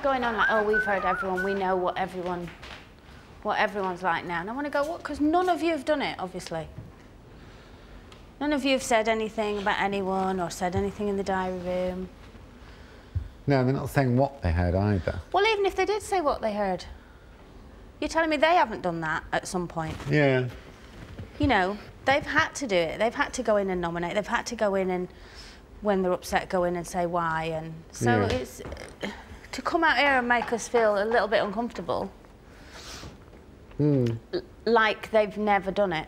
start going on like, oh, we've heard everyone, we know what everyone's like now. And I want to go, what? Because none of you have done it, obviously. None of you have said anything about anyone or said anything in the diary room. No, they're not saying what they heard either. Well, even if they did say what they heard, you're telling me they haven't done that at some point? Yeah. You know, they've had to do it. They've had to go in and nominate. They've had to go in and, when they're upset, go in and say why. And so it's to come out here and make us feel a little bit uncomfortable, like they've never done it,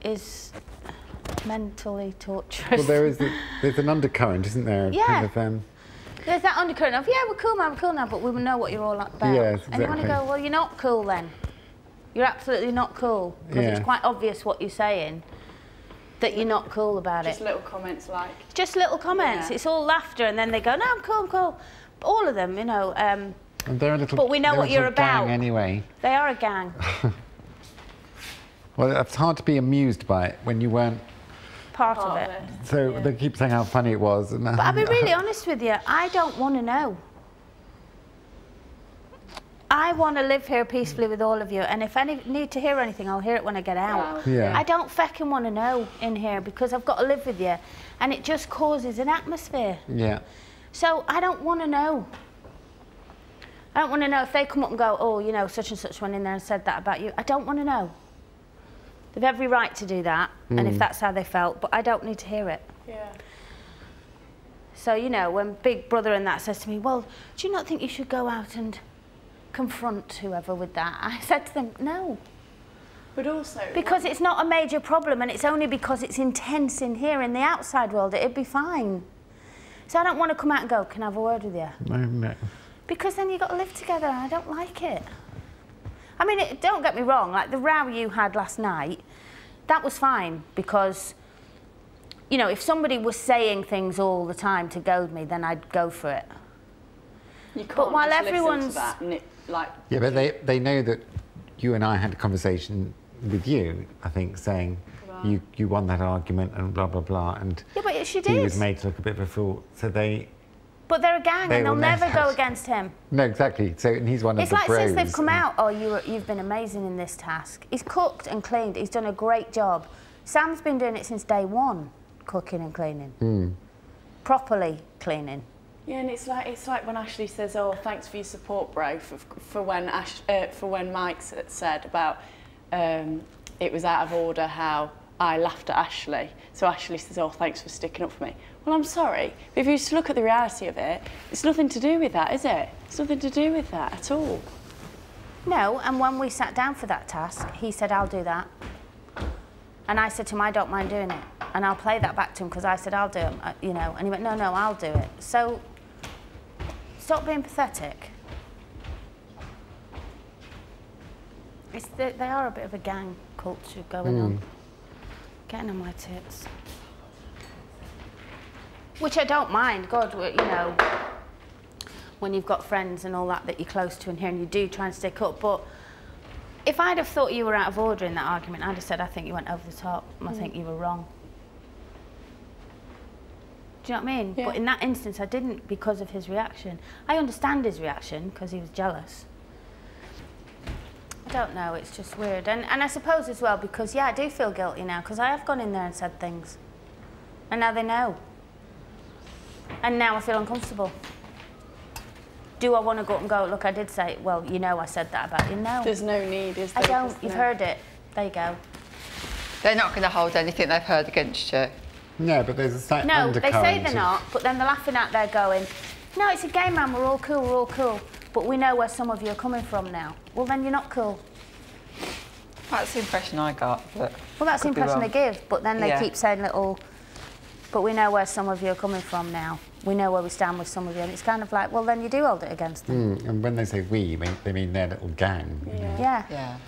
is mentally torturous. Well, there's an undercurrent, isn't there? Yeah. Kind of, there's that undercurrent of, yeah, we're cool now, but we know what you're all about. Yes, exactly. And you want to go, well, you're not cool then. You're absolutely not cool. Because it's quite obvious what you're saying, that you're not cool about Just little comments like... Just little comments. Yeah. It's all laughter, and then they go, no, I'm cool, I'm cool. All of them, you know. and they're a little, but we know what you're about. Gang anyway. They are a gang. Well, it's hard to be amused by it when you weren't part of it. So they keep saying how funny it was. And but I'll be really honest with you, I don't want to know. I want to live here peacefully with all of you, and if I need to hear anything, I'll hear it when I get out. Yeah. I don't feckin' want to know in here because I've got to live with you, and it just causes an atmosphere. Yeah. So I don't want to know. I don't want to know if they come up and go, oh, you know, such and such went in there and said that about you. I don't want to know. They've every right to do that, and if that's how they felt, but I don't need to hear it. Yeah. So, you know, when Big Brother and that says to me, well, do you not think you should go out and confront whoever with that? I said to them, no. But also... Because it's not a major problem, and it's only because it's intense in here. In the outside world, it'd be fine. So I don't want to come out and go, can I have a word with you? No. Because then you've got to live together, and I don't like it. I mean, don't get me wrong, like the row you had last night, that was fine because, you know, if somebody was saying things all the time to goad me, then I'd go for it. You can't but while just everyone's... listen to that and it, like... Yeah, but they know that you and I had a conversation with you, I think, saying you won that argument and blah, blah, blah, and yeah, but she did. He was made to look a bit of a fool, so they... But they're a gang, and they'll never go against him. No, exactly. So and he's one of the pros. It's like since they've come out, oh, you've been amazing in this task. He's cooked and cleaned. He's done a great job. Sam's been doing it since day one, cooking and cleaning. Properly cleaning. Yeah, and it's like when Ashley says, "Oh, thanks for your support, bro," for when Mike said about it was out of order how I laughed at Ashley. So Ashley says, "Oh, thanks for sticking up for me." Well, I'm sorry, but if you just look at the reality of it, it's nothing to do with that, is it? It's nothing to do with that at all. No, and when we sat down for that task, he said, I'll do that. And I said to him, I don't mind doing it. And I'll play that back to him because I said, I'll do it, you know. And he went, no, I'll do it. So, stop being pathetic. They are a bit of a gang culture going on. Getting on my tits. Which I don't mind, God, you know, when you've got friends and all that you're close to in here and you do try and stick up, but if I'd have thought you were out of order in that argument, I'd have said, I think you went over the top, I think you were wrong. Do you know what I mean? Yeah. But in that instance, I didn't because of his reaction. I understand his reaction because he was jealous. I don't know, it's just weird. And I suppose as well, because, yeah, I do feel guilty now, because I have gone in there and said things. And now they know. And now I feel uncomfortable. Do I want to go up and go, look, I did say, well, you know I said that about you? No. There's no need, is there? I don't. You've heard it. There you go. They're not going to hold anything they've heard against you. No, but there's a slight undercurrent. No, they say they're not, but then they're laughing at there going, no, it's a game, man, we're all cool, but we know where some of you are coming from now. Well, then you're not cool. That's the impression I got, but... Well, that's the impression they give, but then they keep saying little... But we know where some of you are coming from now. We know where we stand with some of you. And it's kind of like, well, then you do hold it against them. And when they say we, they mean their little gang. Yeah. Yeah.